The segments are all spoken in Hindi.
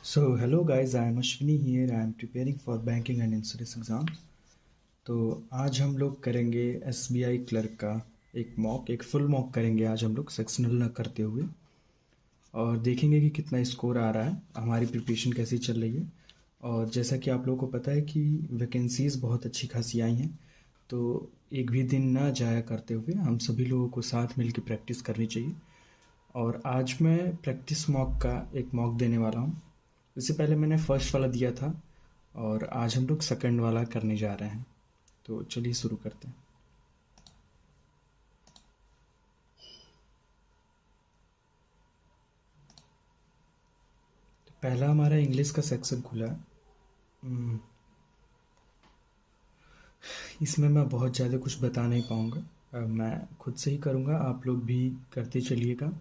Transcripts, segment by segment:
So hello guys, I am Ashwini here. I am preparing for banking and insurance exam. तो आज हम लोग करेंगे SBI क्लर्क का एक फुल मॉक करेंगे आज हम लोग सेक्शनल ना करते हुए और देखेंगे कि कितना स्कोर आ रहा है, हमारी प्रिपरेशन कैसी चल रही है। और जैसा कि आप लोगों को पता है कि वैकेंसीज़ बहुत अच्छी खासी आई हैं, तो एक भी दिन ना जाया करते हुए हम सभी लोगों को साथ मिलकर प्रैक्टिस करनी चाहिए। और आज मैं प्रैक्टिस मॉक का एक मॉक देने वाला हूँ। इससे पहले मैंने फर्स्ट वाला दिया था और आज हम लोग सेकंड वाला करने जा रहे हैं। तो चलिए शुरू करते हैं। तो पहला हमारा इंग्लिश का सेक्शन खुला है। इसमें मैं बहुत ज़्यादा कुछ बता नहीं पाऊँगा, मैं खुद से ही करूँगा, आप लोग भी करते चलिएगा।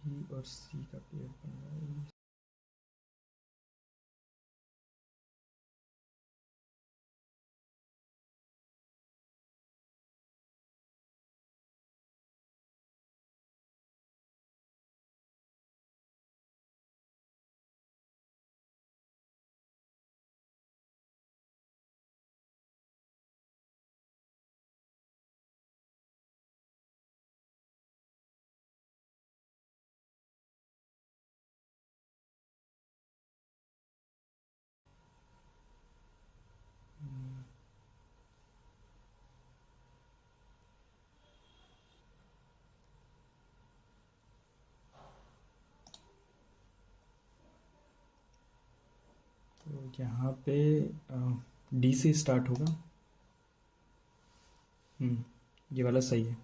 ई और सी का पेयर बन रहा है। तो यहाँ पे डी से स्टार्ट होगा। ये वाला सही है।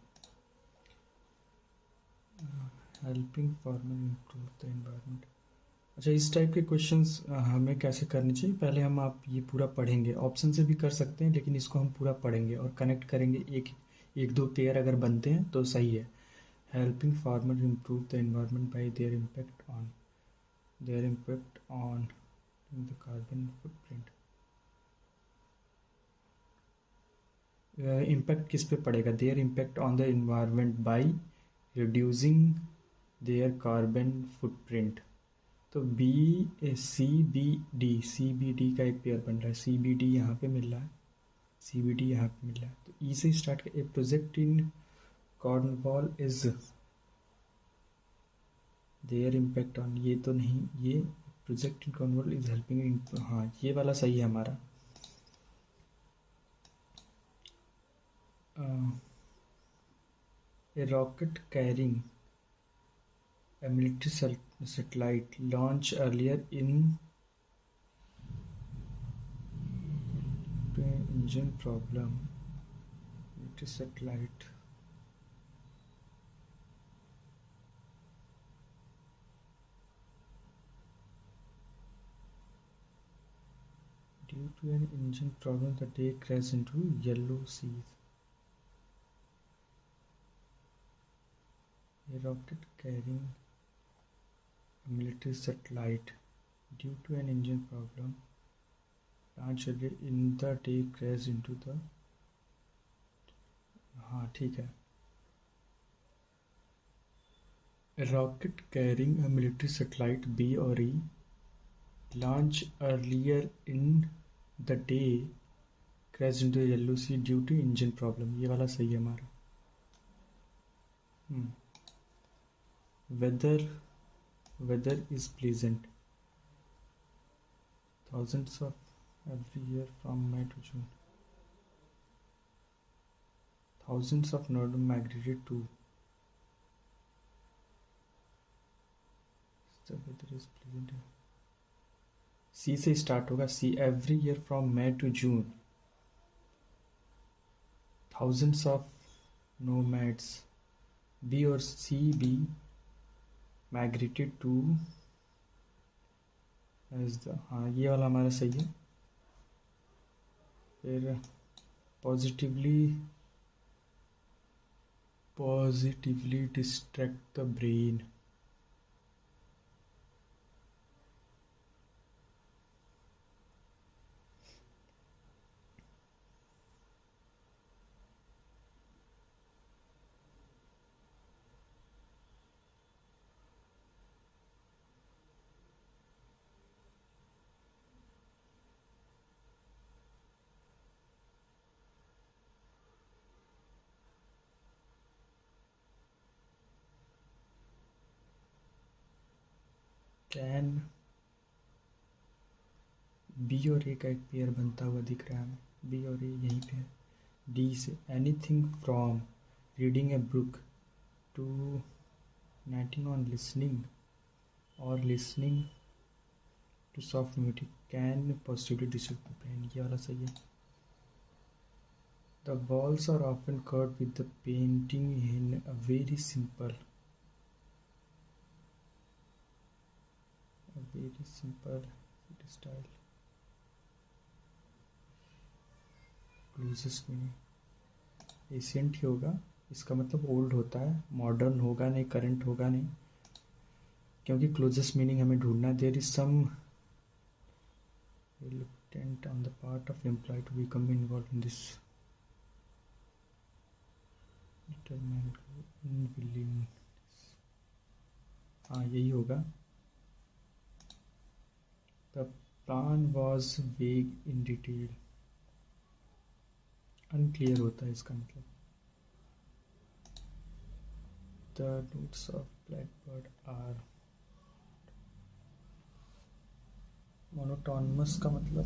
Helping farmer improve the environment. अच्छा, इस टाइप के क्वेश्चंस हमें कैसे करने चाहिए, पहले हम आप ये पूरा पढ़ेंगे। ऑप्शन से भी कर सकते हैं लेकिन इसको हम पूरा पढ़ेंगे और कनेक्ट करेंगे। एक एक दो पेयर अगर बनते हैं तो सही है। Helping farmer improve the environment bye there impact on the carbon footprint. Impact किस पे पड़ेगा? There impact on the environment by reducing their carbon footprint. तो सी बी डी का एक पेयर बन रहा है। सी बी डी यहाँ पे मिल रहा है, सी बी डी यहाँ पे मिल रहा है। तो ई से स्टार्ट कर। A project in Cornwall is there impact on, ये तो नहीं, ये project in Cornwall is helping in, हाँ ये वाला सही है हमारा। A rocket carrying a military satellite launched earlier in engine problem. Military satellite. Due to an engine problem, the day crashed into yellow seas. A rocket carrying a military satellite, due to an engine problem, launched earlier in the day crashed into the, हाँ ठीक है। A rocket carrying a military satellite B or E launched earlier in the day crashed into the yellow sea due to engine problem। ये वाला सही है हमारा। weather is pleasant thousands of every year from May to June। Thousands of northern migrated to, the weather is pleasant। सी से स्टार्ट होगा। C every year from May to June. Thousands of nomads, B और C B migrated to as the, हाँ ये वाला हमारा सही है। फिर positively distract the brain. Can be और ए का एक पेयर बनता हुआ दिख रहा है हमें, बी और ए यहीं पे है। डी से anything from reading a book to 19 on listening और listening to soft music can possibly distract the brain, ये वाला सही है। The walls are often covered with the painting in a very simple style. Closest meaning ancient ही होगा, इसका मतलब ओल्ड होता है, मॉडर्न होगा नहीं, करंट होगा नहीं, क्योंकि क्लोजेस्ट मीनिंग हमें ढूंढना है। There is some reluctant on the part of employee to become involved in this determined unwillingness, हाँ यही होगा। The plan was vague in detail, unclear होता है इसका मतलब। The notes of blackbird are monotonous का मतलब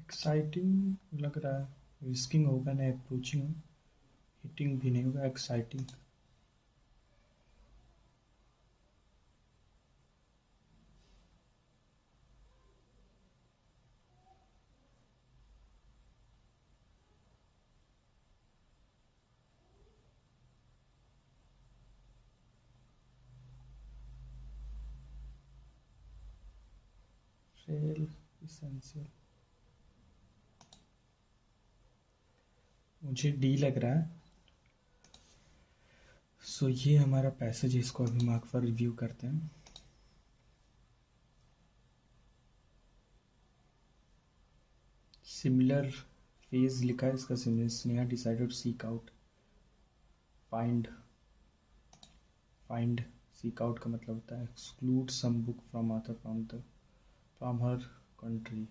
एक्साइटिंग लग रहा है, रिस्किंग होगा ना, अप्रोचिंग, हिटिंग भी नहीं होगा, एक्साइटिंग। फेल इसेंशियल, मुझे डी लग रहा है। सो ये हमारा पैसेज, इसको अभी मार्क फॉर रिव्यू करते हैं। सिमिलर फेज लिखा है इसका, similar Sneha decided to seek out, find find seek out का मतलब होता है exclude some book from author from her country,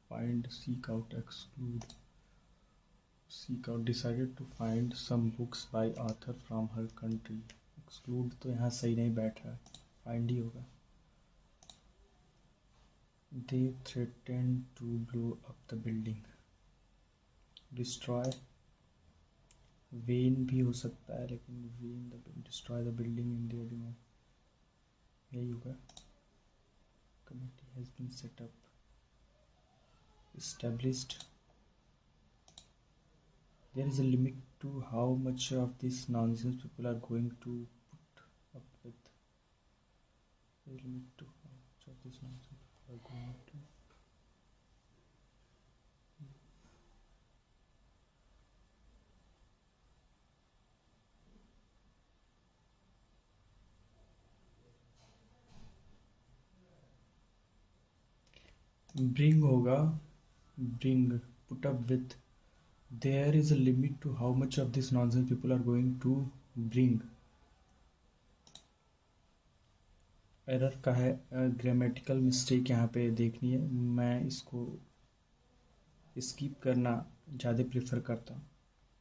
find seek out exclude, seek out decided to find some books by author from her country, exclude तो यहाँ सही नहीं बैठ रहा है, फाइंड ही होगा। They threatened to blow up the building, destroy when भी हो सकता है, लेकिन when the destroy the building in their demand, यही होगा। Committee has been set up, established, there is a limit to how much of this nonsense people are going to put up with, there is a limit to how much of this nonsense people are going to bring होगा, bring, put up with, there is a limit to how much of this nonsense people are going to bring, error का है, ग्रामेटिकल मिस्टेक यहाँ पे देखनी है, मैं इसको स्किप करना ज़्यादा प्रेफर करता हूँ,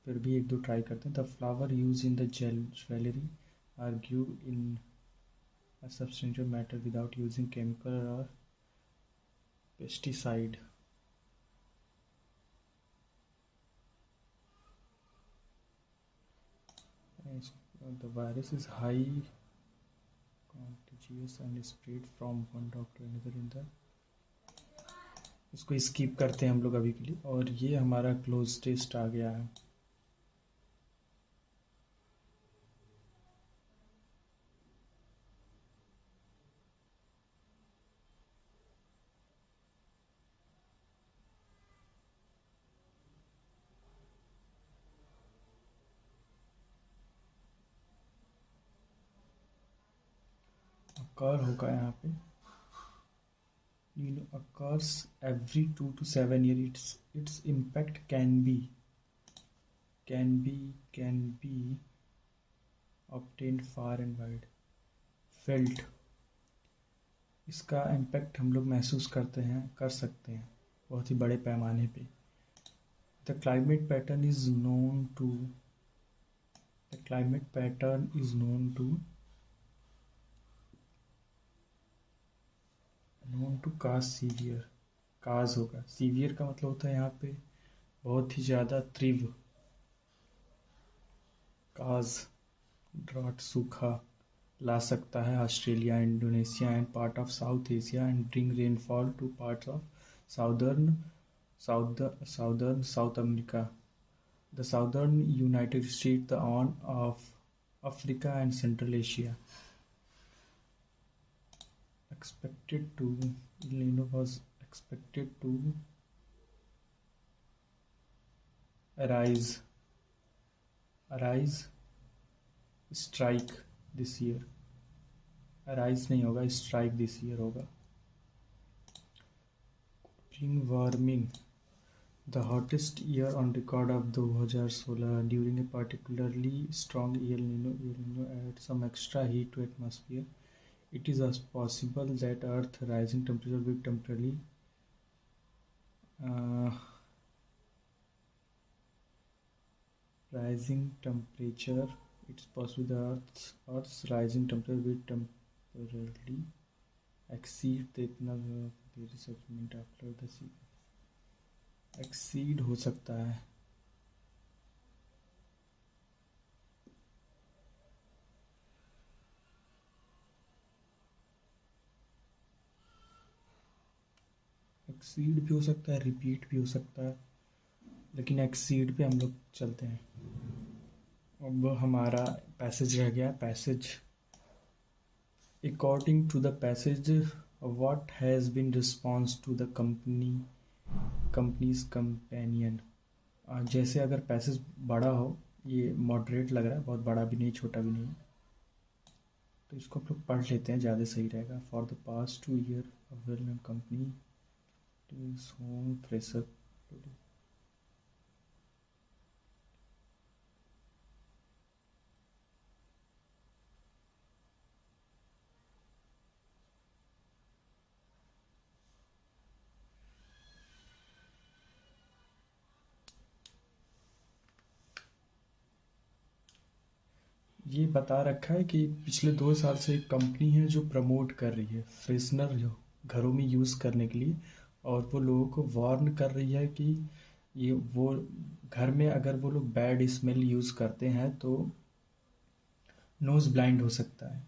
फिर भी एक दो ट्राई करते हैं। The flower use in the jewellery argue in a substantial matter without using chemical और pesticide, the virus is high contagious and spread from one dog to another in the, इसको स्किप करते हैं हम लोग अभी के लिए। और ये हमारा क्लोज टेस्ट आ गया है। अकर होगा यहाँ पे, occurs every 2 to 7 years. Its impact can be obtained far and wide. Felt, इसका इम्पैक्ट हम लोग महसूस कर सकते हैं बहुत ही बड़े पैमाने पे। The climate pattern is known to cause severe. Cause होगा, सीवियर का मतलब होता है यहाँ पे बहुत ही ज़्यादा तीव्र। काज ड्रॉट, सूखा ला सकता है Australia, Indonesia and part of south Asia and bring rainfall two parts of south America, the southern United state, the on off Africa and central Asia. El Nino was expected to arise, strike this year। arise नहीं होगा, strike this year होगा। warming, the hottest year on record of 2016 during a particularly strong El Nino add some extra heat to atmosphere। It is as possible that Earth rising temperature will temporarily it's possible the Earth's rising temperature will temporarily exceed the after the sea। exceed हो सकता है। एक्सीड भी हो सकता है, रिपीट भी हो सकता है, लेकिन एक्सीड पे हम लोग चलते हैं। अब हमारा पैसेज रह गया। Passage, according to the passage what has been response to the companies companion. जैसे अगर पैसेज बड़ा हो, ये मॉडरेट लग रहा है, बहुत बड़ा भी नहीं छोटा भी नहीं, तो इसको हम लोग पढ़ लेते हैं, ज़्यादा सही रहेगा। For the past 2 years a well-known company is home fresher today। ये बता रखा है कि पिछले 2 साल से एक कंपनी है जो प्रमोट कर रही है फ्रेशनर जो घरों में यूज़ करने के लिए, और वो लोगों को वार्न कर रही है कि ये वो घर में अगर वो लोग बैड स्मेल यूज़ करते हैं तो नोज़ ब्लाइंड हो सकता है।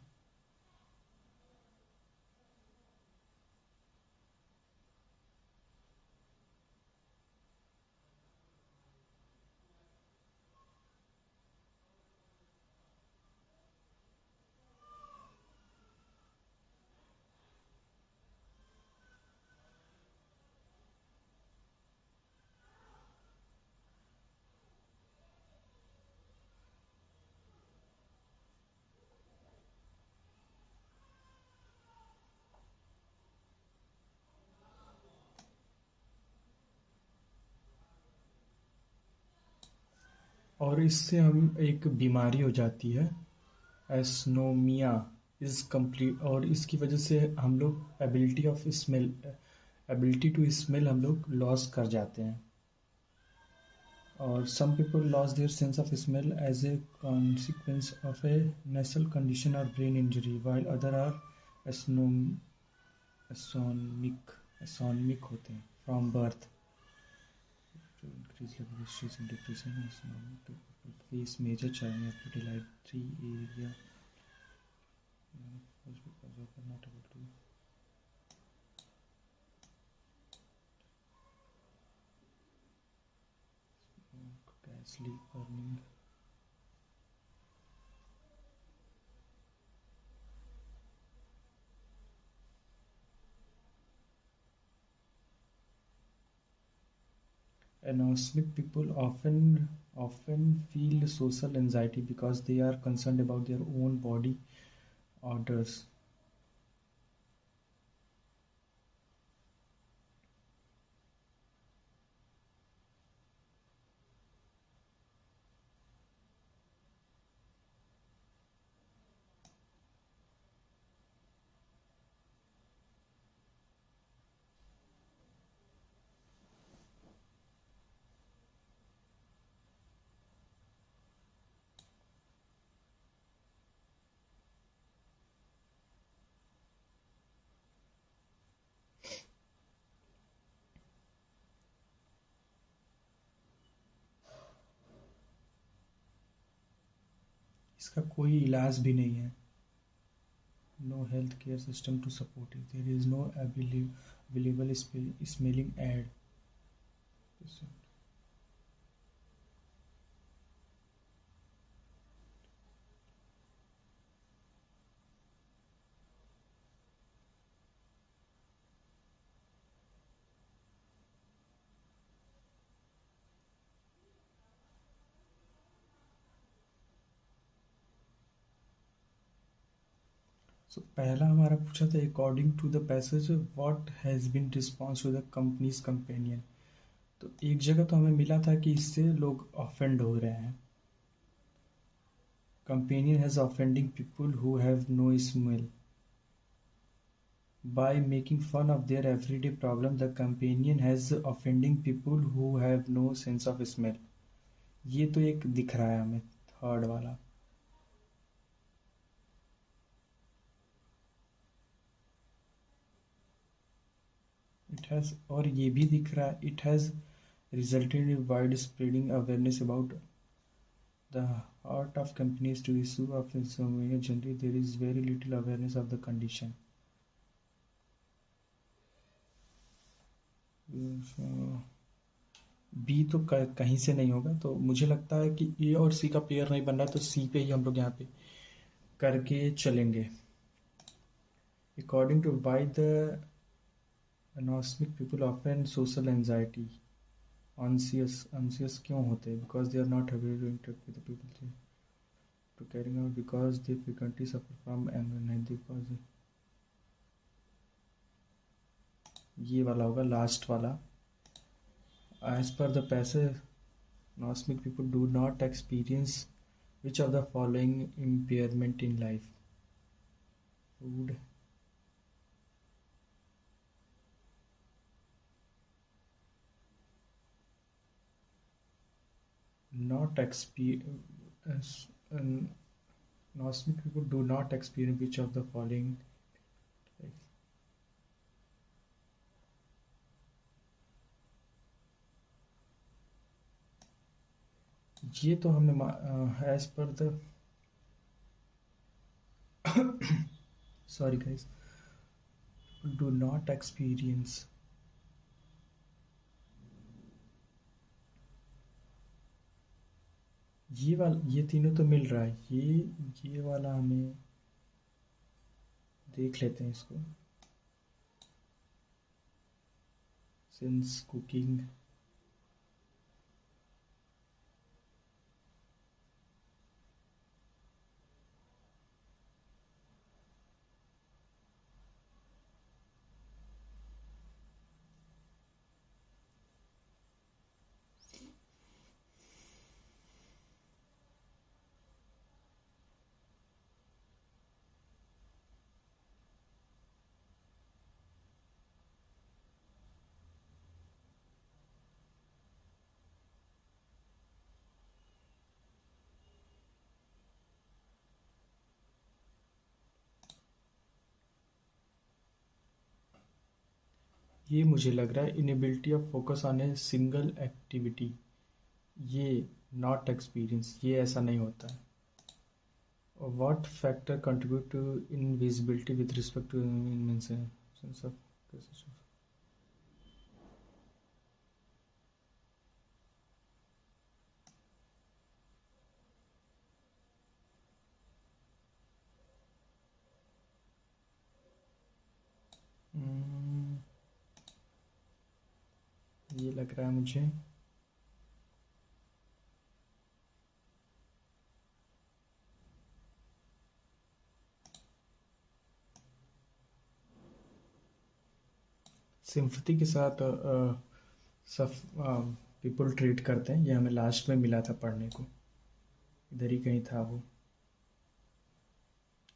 और इससे हम एक बीमारी हो जाती है, एस्नोमिया इज़ कंप्लीट, और इसकी वजह से हम लोग एबिलिटी टू स्मेल हम लोग लॉस कर जाते हैं। और some people loss their sense of smell as a consequence of a nasal condition और brain injury, while other are anosmic होते हैं from birth. increase level of stress and depression is normal to people face major challenge everyday life 3 area just because you are not able to sleep earning. Anosmic people often feel social anxiety because they are concerned about their own body odors. इसका कोई इलाज भी नहीं है. No healthcare system to support it. There is no available smelling aid. So पहला हमारा पूछा था according to the passage what has been response to the companies companion. तो एक जगह तो हमें मिला था कि इससे लोग ऑफेंड हो रहे हैं. Companion has offending people who have no smell. By making fun of their everyday problem, the companion has offending people who have no sense of smell. ये तो एक दिख रहा है हमें थर्ड वाला. इट हैज़ और ये भी दिख रहा है it has resulted in wide spreading awareness about the heart of companies to issue of insomnia. Generally there is very little awareness of the condition. B तो कहीं से नहीं होगा, तो मुझे लगता है कि ए और सी का पेयर नहीं बन रहा है, तो सी पे ही हम लोग यहाँ पे करके चलेंगे. According to why the anosmic people often social anxiety. Anxious क्यों होते हैं? Because they are not able to interact with the people to carrying out, because they frequently suffer from anxiety. Because ये वाला होगा लास्ट वाला. As per the passage, anosmic people do not experience which of the following impairment in life? Food, not experience. Anosmic people do not experience which of the following. ये तो हमें एज पर the sorry guys, do not experience. ये तीनों तो मिल रहा है. ये वाला हमें देख लेते हैं इसको. सिंस कुकिंग, ये मुझे लग रहा है inability of focus on a single activity. ये नॉट एक्सपीरियंस, ये ऐसा नहीं होता है. What factor contribute to invisibility with respect to means sense of ये लग रहा है मुझे सिंपैथी के साथ सब पीपल ट्रीट करते हैं। ये हमें लास्ट में मिला था पढ़ने को, इधर ही कहीं था वो।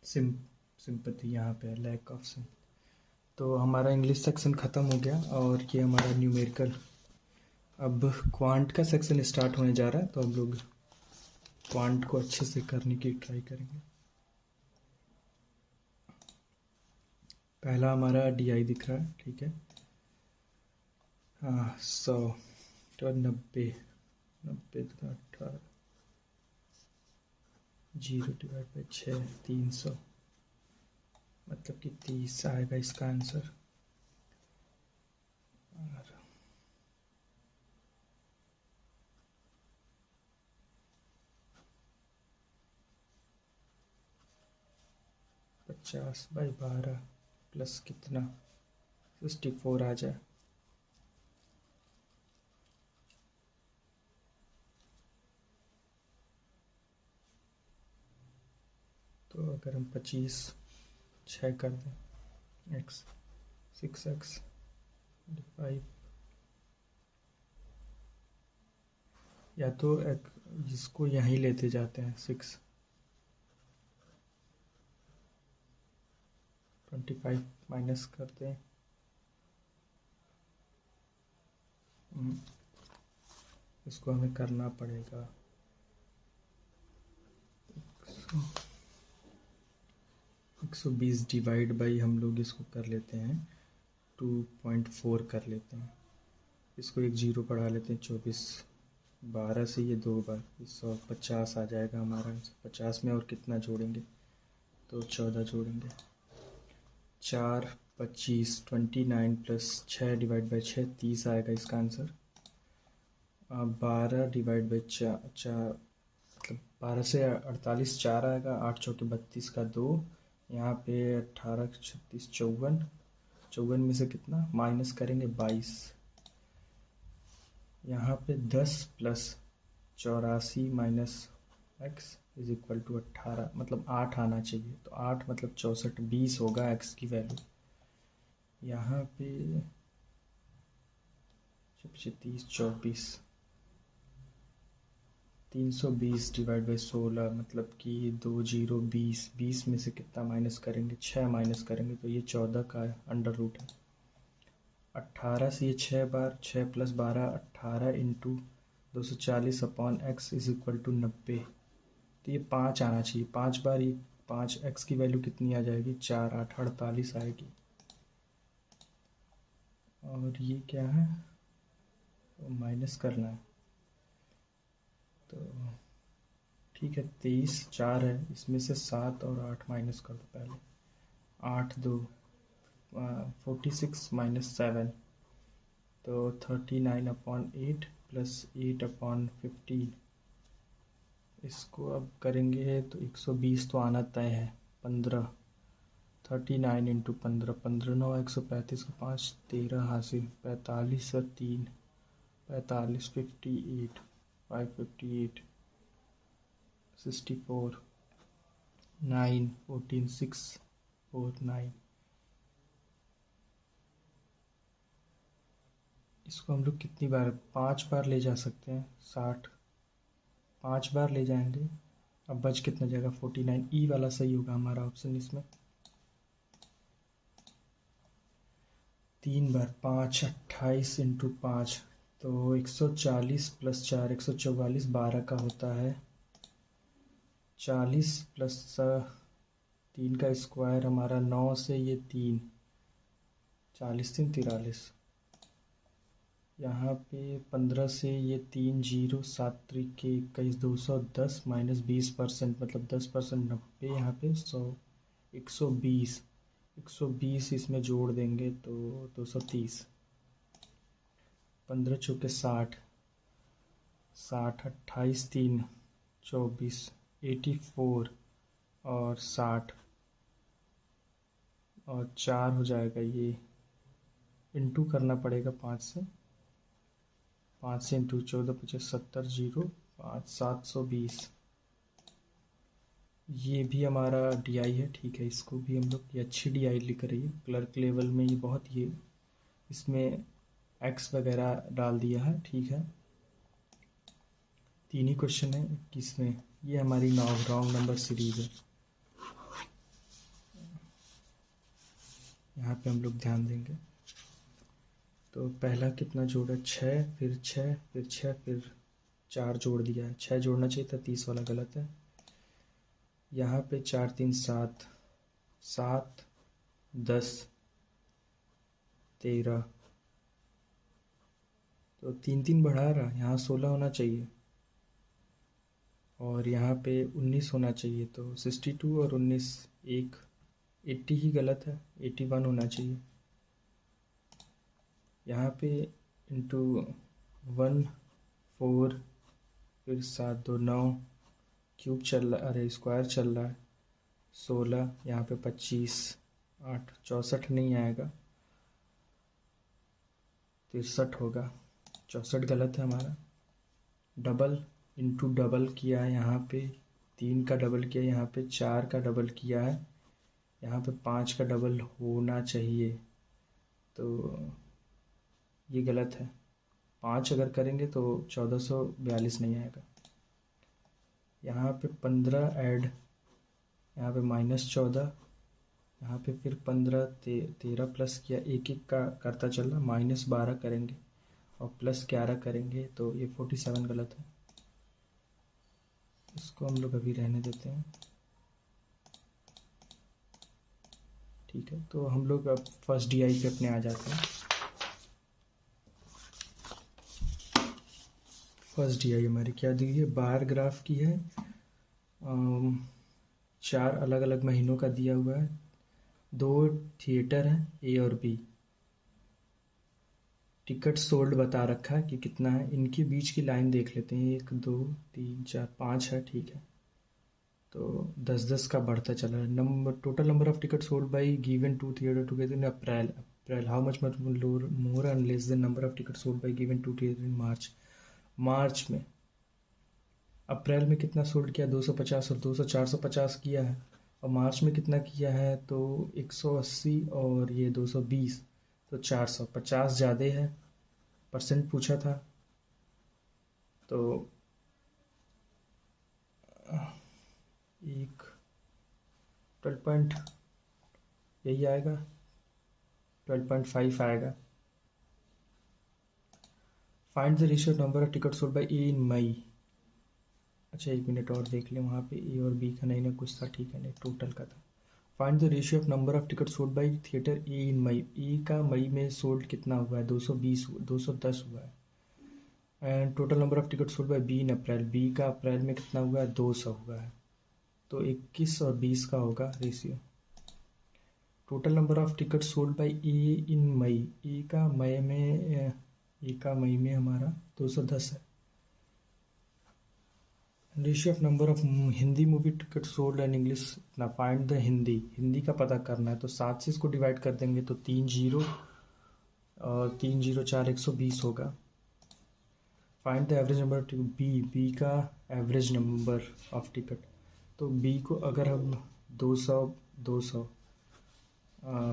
सिंपैथी यहाँ पे है, लैक ऑफ सिम। तो हमारा इंग्लिश सेक्शन ख़त्म हो गया और ये हमारा न्यूमेरिकल। अब क्वांट का सेक्शन स्टार्ट होने जा रहा है, तो हम लोग क्वांट को अच्छे से करने की ट्राई करेंगे। पहला हमारा DI दिख रहा है, ठीक है। हाँ 100 तो 90 90 तो 18 0 डिवाइड बाई 6 300 मतलब कि 30 आएगा इसका आंसर। और 50/12 प्लस कितना 64 आ जाए। तो अगर हम 25 6 कर दें x 6x 5 या तो इसको यहीं लेते जाते हैं 6 25 माइनस करते हैं। इसको हमें करना पड़ेगा 120 डिवाइड बाई हम लोग इसको कर लेते हैं 2.4 कर लेते हैं। इसको एक 0 बढ़ा लेते हैं 24 12 से ये 2 बार 150 आ जाएगा हमारा। 50 में और कितना जोड़ेंगे तो 14 जोड़ेंगे। 4 25 29 प्लस 6 डिवाइड बाई 6 30 आएगा इसका आंसर। 12 डिवाइड बाई 4 मतलब 12 से 48 4 आएगा। 8 चौके 32 का 2 यहाँ पे 18 36 54 में से कितना माइनस करेंगे 22। यहाँ पे 10 plus 84 minus x is equal to 18 मतलब 8 आना चाहिए। तो 8 मतलब 64 20 होगा x की वैल्यू। यहाँ पे 30 24 320 डिवाइड बाई 16 मतलब कि 2 0 20 20 में से कितना माइनस करेंगे 6 माइनस करेंगे तो ये 14 का अंडर रूट है। 18 से ये 6 बार 6 प्लस 12 18 into 240 upon x is equal to 90। तो ये 5 आना चाहिए। 5 बार ये 5 x की वैल्यू कितनी आ जाएगी 4 8 48 आएगी। और ये क्या है माइनस करना है तो ठीक है। 23 4 है इसमें से 7 और 8 माइनस कर दो पहले। 8 2 46 माइनस 7 तो 39 अपॉन 8 प्लस 8 अपॉन 15। इसको अब करेंगे तो 120 तो आना तय है। 15 39 इंटू 15 15 9 135 का 5 13 हासिल 45 और 3 45 58 558 64 9 14 6 4 9। इसको हम लोग कितनी बार 5 बार ले जा सकते हैं 60 5 बार ले जाएंगे। अब बच कितना जाएगा 49 ई वाला सही होगा हमारा ऑप्शन इसमें। 3 बार 5 28 इंटू 5 तो 140 प्लस 4 144 12 का होता है। 40 प्लस 3 का स्क्वायर हमारा 9 से ये 3 40 3 43 यहाँ पे 15 से ये 3 जीरो, 7 त्रिक 21, 210 माइनस 20% मतलब 10%, 90, यहाँ पे 100, 120, 120 इसमें जोड़ देंगे तो 230, 15 चौके 60, 60, 28, 3, 24, 84 और 60 और 4 हो जाएगा। ये इंटू करना पड़ेगा 5 से, 5 से इंटू 14 25 70 जीरो 5 720। ये भी हमारा डीआई है, ठीक है। इसको भी हम लोग, ये अच्छी डीआई लिख रही है क्लर्क लेवल में, ये बहुत, ये इसमें एक्स वगैरह डाल दिया है, ठीक है। 3 ही क्वेश्चन है 21 में। ये हमारी रॉन्ग नंबर सीरीज है, यहाँ पे हम लोग ध्यान देंगे। तो पहला कितना जोड़ा, 6, फिर 6, फिर 6, फिर 4 जोड़ दिया है। 6 जोड़ना चाहिए था, 30 वाला गलत है। यहाँ पे 4 3 7, 7 10 13, तो 3 3 बढ़ा रहा, यहाँ 16 होना चाहिए और यहाँ पे 19 होना चाहिए। तो 62 और 19 एक 80 ही गलत है, 81 होना चाहिए। यहाँ पे इंटू 1 4, फिर 7 2 9, क्यूब चल रहा, अरे स्क्वायर चल रहा है, 16, यहाँ पे 25, 8 64 नहीं आएगा, 63 होगा। 64 गलत है हमारा। डबल इंटू डबल किया है, यहाँ पे 3 का डबल किया, यहाँ पे 4 का डबल किया है, यहाँ पे 5 का डबल होना चाहिए, तो ये गलत है। 5 अगर करेंगे तो 1442 नहीं आएगा। यहाँ पे 15 ऐड, यहाँ पे -14, यहाँ पे फिर 15 13 प्लस किया, एक एक का करता चल रहा, -12 करेंगे और +11 करेंगे तो ये 47 गलत है। इसको हम लोग अभी रहने देते हैं, ठीक है। तो हम लोग अब फर्स्ट डीआई पे अपने आ जाते हैं। फर्स्ट डीआई हमारी क्या दी है, बार ग्राफ की है, 4 अलग अलग महीनों का दिया हुआ है, 2 थिएटर हैं ए और बी, टिकट सोल्ड बता रखा है कि कितना है। इनके बीच की लाइन देख लेते हैं, 1 2 3 4 5 है, ठीक है। तो 10 का बढ़ता चला है नंबर। Total number of ticket sold by given to theatre together in April how much more and less than number of ticket sold by given to theatre in March. मार्च में, अप्रैल में कितना सोल्ड किया, 250 और 200, 450 किया है। और मार्च में कितना किया है, तो 180 और ये 220, तो 450 ज़्यादा है। परसेंट पूछा था, तो एक 12 यही आएगा, 12.5 आएगा। Find the ratio number of ticket sold by A in May. अच्छा 1 मिनट और देख लें, वहाँ पे ए और बी का नहीं ना कुछ था, ठीक है, नहीं टोटल का था। Find the ratio of number of ticket sold by theatre A in May. A का मई में सोल्ड कितना हुआ है, 220, 210 हुआ है। And total number of ticket sold by B in April, B का अप्रैल में कितना हुआ है, 200 हुआ है। तो 21 और 20 का होगा ratio. Total number of ticket sold by A in May, A का मई में हमारा 210 है। Ratio of number of Hindi movie ticket sold and English ना, फाइंड द हिंदी का पता करना है। तो 7 से इसको डिवाइड कर देंगे तो 3 जीरो और 3 जीरो 4 120 होगा। Find the average number of ticket, B का एवरेज नंबर ऑफ टिकट। तो बी को अगर हम 200 200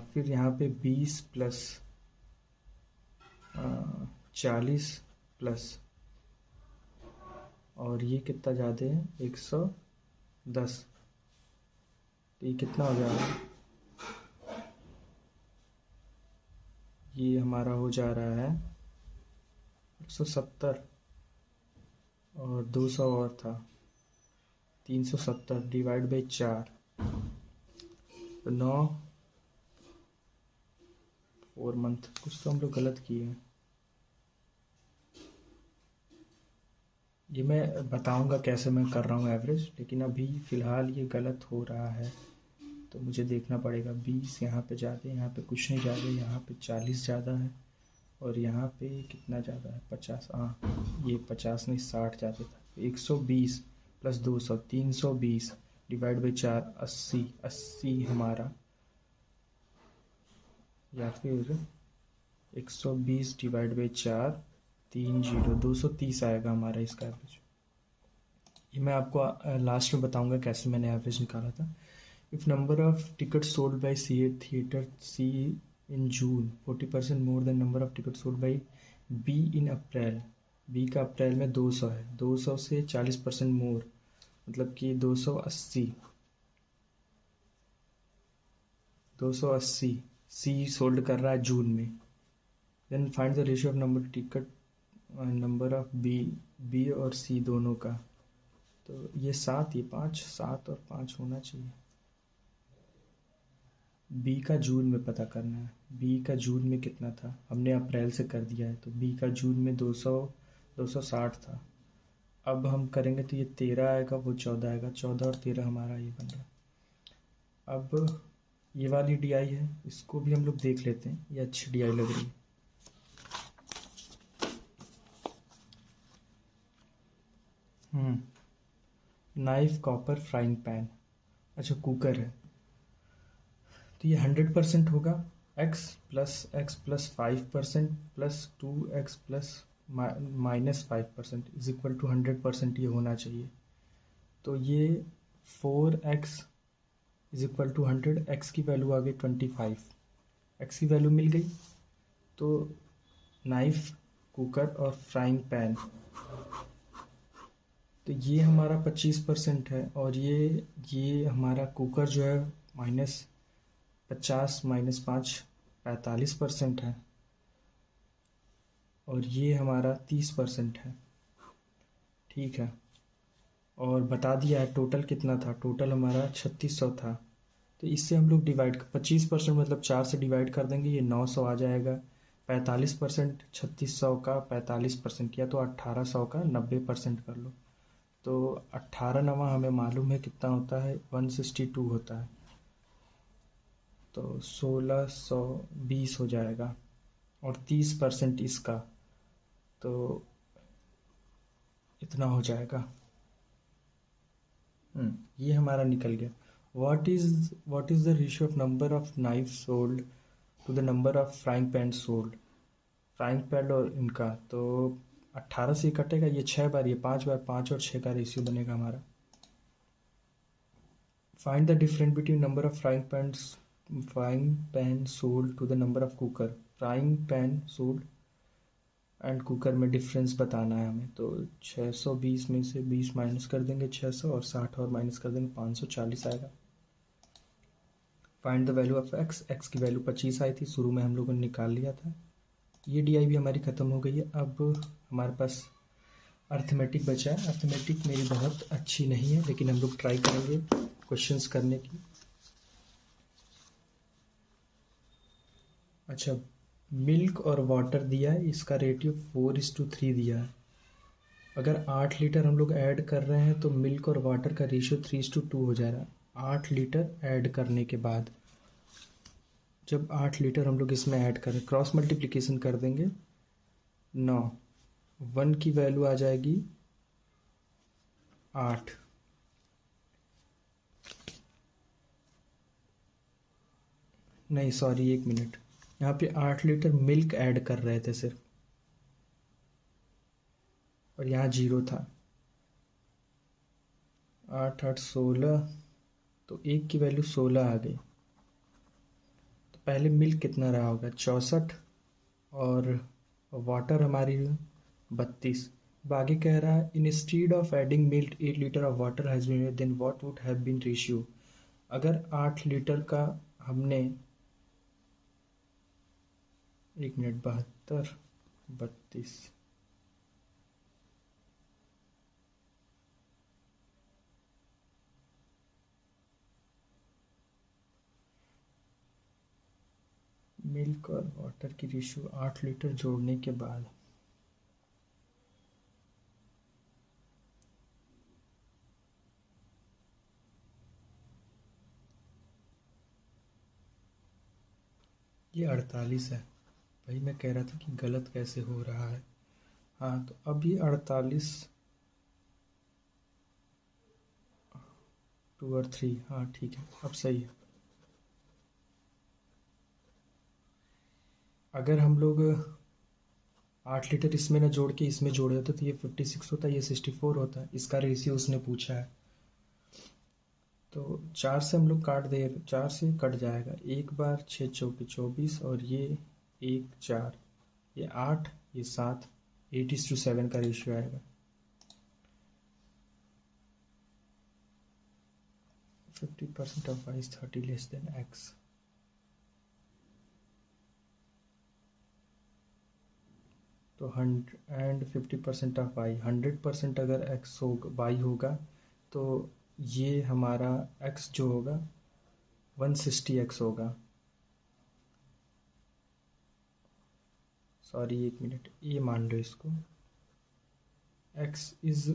फिर यहाँ पे 20 प्लस 40 प्लस, और ये कितना ज़्यादा है, 110, तो ये कितना हो जाएगा, ये हमारा हो जा रहा है 170 और 200 और था 370 डिवाइड बाई 4, तो 9 4 मंथ। कुछ तो हम लोग गलत किए हैं, ये मैं बताऊंगा कैसे मैं कर रहा हूँ एवरेज, लेकिन अभी फ़िलहाल ये गलत हो रहा है तो मुझे देखना पड़ेगा। 20 यहाँ पे ज़्यादा, यहाँ पे कुछ नहीं ज़्यादा, यहाँ पे 40 ज़्यादा है और यहाँ पे कितना ज़्यादा है, 50। हाँ, ये 50 नहीं 60 ज़्यादा था। 120 प्लस 200 320 डिवाइड बाई 4 80। 80 हमारा, या फिर 120 डिवाइड बाई 4 30 230 आएगा हमारा इसका एवरेज। ये मैं आपको लास्ट में बताऊंगा कैसे मैंने एवरेज निकाला था। If number of ticket sold by C A theatre C in June 40% more than number of ticket sold by B in April. B का अप्रैल में 200 है, 200 से 40% मोर, मतलब कि 280। 280 सी सोल्ड कर रहा है जून में। Then find the ratio of number ticket number of B, B और सी दोनों का। तो ये 7, ये 5, 7 और 5 होना चाहिए। बी का जून में पता करना है, बी का जून में कितना था, हमने अप्रैल से कर दिया है तो बी का जून में 200 260 था। अब हम करेंगे तो ये 13 आएगा, वो 14 आएगा, 14 और 13 हमारा ये बन रहा है। अब ये वाली डी आई है, इसको भी हम लोग देख लेते हैं, ये अच्छी डी आई लग रही है। नाइफ, कॉपर, फ्राइंग पैन, अच्छा कुकर है, तो ये 100% होगा। x plus 2x plus -5% is equal to 100%, ये होना चाहिए। तो ये 4x is equal to 100, x की वैल्यू आ गई 25, x की वैल्यू मिल गई। तो नाइफ, कुकर और फ्राइंग पैन, तो ये हमारा 25% है, और ये हमारा कुकर जो है -50 -5 45% है, और ये हमारा 30% है। ठीक है, और बता दिया है टोटल कितना था, टोटल हमारा 3600 था। तो इससे हम लोग डिवाइड 25% मतलब 4 से डिवाइड कर देंगे, ये 900 आ जाएगा। 45% 3600 का 45% किया तो 1800 का 90% कर लो। तो 18 नवा हमें मालूम है कितना होता है, 162 होता है। तो 1620 हो जाएगा, और 30% इसका, तो इतना हो जाएगा। ये हमारा निकल गया। What is the ratio of number of knife sold to the number of frying pan sold. Frying pan और इनका तो 18 से कटेगा, ये 6 बार, ये 5 बार, 5 और 6 का रेशियो बनेगा हमारा। Find the difference between number of frying pan sold to the number of cooker. Frying pan sold and cooker में डिफरेंस बताना है हमें। तो 620 में से 20 माइनस कर देंगे 600, और 60 और माइनस कर देंगे 540 आएगा। Find the value of x, x की वैल्यू 25 आई थी, शुरू में हम लोगों ने निकाल लिया था। ये डी आई भी हमारी ख़त्म हो गई है। अब हमारे पास अर्थमेटिक बचा है। अर्थमेटिक मेरी बहुत अच्छी नहीं है, लेकिन हम लोग ट्राई करेंगे क्वेश्चंस करने की। अच्छा, मिल्क और वाटर दिया है, इसका रेटियो 4:3 दिया है। अगर 8 लीटर हम लोग ऐड कर रहे हैं तो मिल्क और वाटर का रेशियो 3:2 हो जा रहा है। 8 लीटर ऐड करने के बाद, जब 8 लीटर हम लोग इसमें ऐड करें, क्रॉस मल्टीप्लिकेशन कर देंगे 9, 1 की वैल्यू आ जाएगी 8। नहीं सॉरी, 1 मिनट, यहाँ पे 8 लीटर मिल्क ऐड कर रहे थे सिर्फ, और यहाँ 0 था। 8 8 16, तो 1 की वैल्यू 16 आ गई। तो पहले मिल्क कितना रहा होगा, 64, और वाटर हमारी 32। अब आगे कह रहा है instead of adding milk 8 litre of water has been, then what would have been ratio. अगर 8 लीटर का हमने, 1 मिनट, 72 32, मिल्क और वाटर की रेशियो 8 लीटर जोड़ने के बाद, ये 48 है। भाई मैं कह रहा था कि गलत कैसे हो रहा है। हाँ तो अब ये 48 2 और 3, हाँ ठीक है अब सही है। अगर हम लोग 8 लीटर इसमें ना जोड़ के इसमें जोड़े होते तो ये 56 होता, ये 64 होता। इसका रेशियो उसने पूछा है। तो 4 से हम लोग काट दे, 4 से कट जाएगा। एक बार 6 चौके 24 और ये 1 4, ये 8, ये 7, 8:7 का रेशियो आएगा। 50% of y is 30 less than x। तो 50% ऑफ y, 100% अगर x होगा y होगा तो ये हमारा x जो होगा 160x होगा। सॉरी 1 मिनट, ये मान लो इसको x इज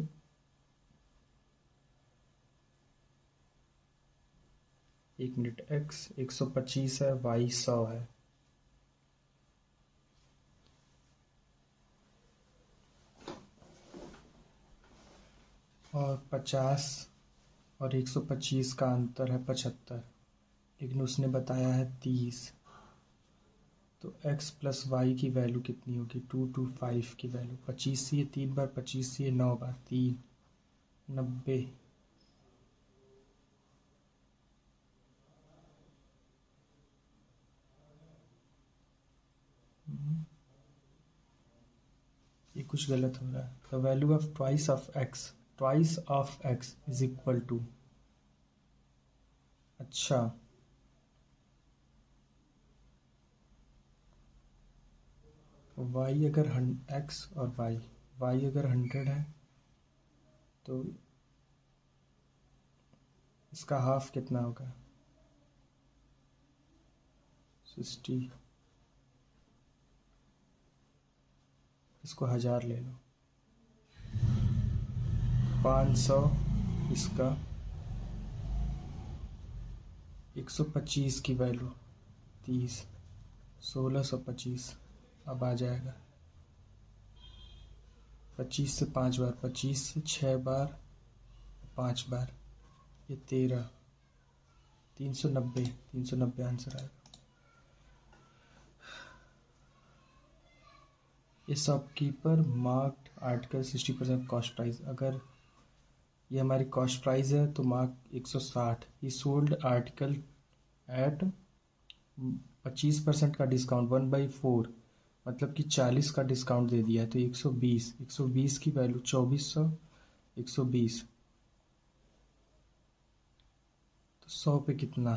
1 मिनट, x 125 है, y 100 है। और 50 और 125 का अंतर है 75, लेकिन उसने बताया है 30। तो x प्लस वाई की वैल्यू कितनी होगी? 225 की वैल्यू। 25 से ये 3 बार, 25 से ये 9 बार, 3 90। ये कुछ गलत हो रहा है। The value of twice of X is equal to, अच्छा y अगर x और y अगर 100 है तो इसका हाफ कितना होगा? 60। इसको 1000 ले लो। 500, इसका 125 की वैल्यू 30, 1625। अब आ जाएगा 25 से 5 बार, 25 से 6 बार, 5 बार, ये 13, 390, 390 आंसर आएगा। ये shopkeeper marked article 60% cost price. अगर ये हमारी कॉस्ट प्राइस है तो mark 160। He sold article at 25% का डिस्काउंट 1/4, मतलब कि 40 का डिस्काउंट दे दिया है तो 120। 120 की वैल्यू 2400, 120 तो 100 पे कितना?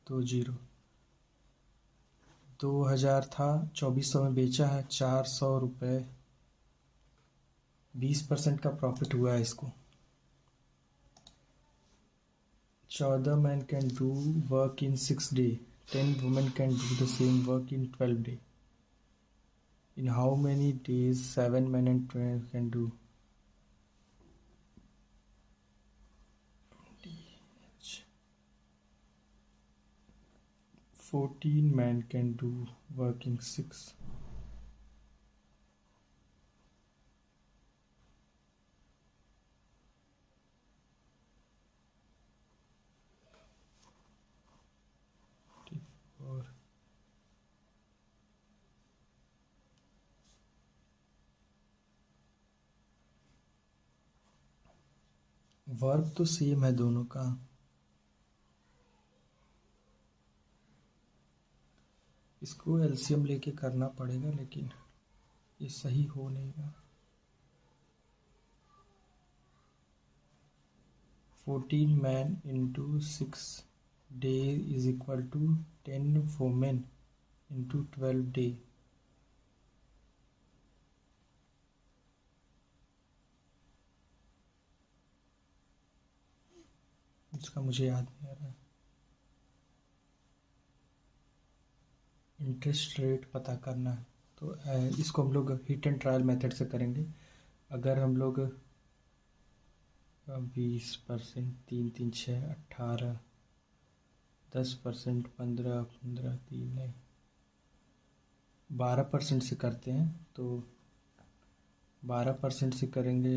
20। 2000 था, 2400 में बेचा है, 400 रुपये। 20% का प्रॉफिट हुआ है इसको। 14 men can do work in 6 days. 10 women can do the same work in 12 days. In how many days 7 men and 12 can do? 14 men can do work in 6. और वर्क तो सेम है दोनों का। इसको एलसीएम लेके करना पड़ेगा, लेकिन ये सही हो नहीं रहा। 14 man into 6 day is equal to 10 women into 12 day. इसका मुझे याद नहीं आ रहा है। इंटरेस्ट रेट पता करना है तो इसको हम लोग हिट एंड ट्रायल मेथड से करेंगे। अगर हम लोग 20%, 3 3 6 18, 10%, 15, 15, 3 नहीं, 12% से करते हैं। तो 12% से करेंगे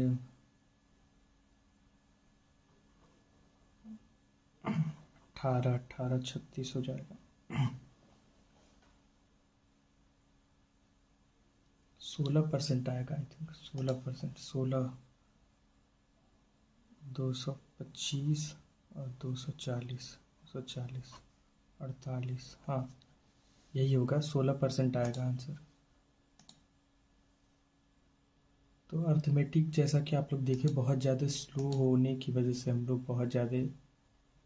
18, 36 हो जाएगा। 16% आएगा, आई थिंक 16%, 16, 225 और 240, 240, 48, हाँ यही होगा, 16% आएगा आंसर। तो अर्थमेटिक जैसा कि आप लोग देखें बहुत ज़्यादा स्लो होने की वजह से हम लोग बहुत ज़्यादा,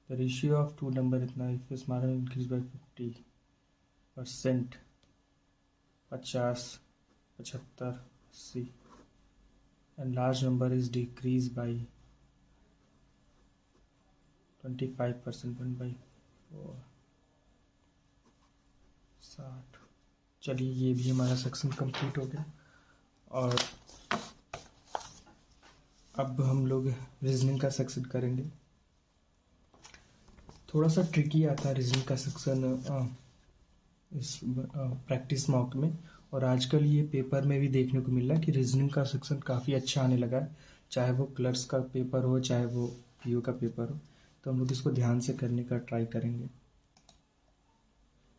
the ratio of two number इतना, if small increase by 50%, 50, 75, 80, and large number is decrease by 25%, 1/4, 60। चलिए ये भी हमारा सेक्शन कंप्लीट हो गया। और अब हम लोग रीजनिंग का सेक्शन करेंगे। थोड़ा सा ट्रिकी आता है रीजनिंग का सेक्शन इस प्रैक्टिस मॉक में, और आजकल ये पेपर में भी देखने को मिल रहा है कि रीजनिंग का सेक्शन काफ़ी अच्छा आने लगा है, चाहे वो क्लर्क्स का पेपर हो चाहे वो पीओ का पेपर हो। तो हम लोग इसको ध्यान से करने का ट्राई करेंगे।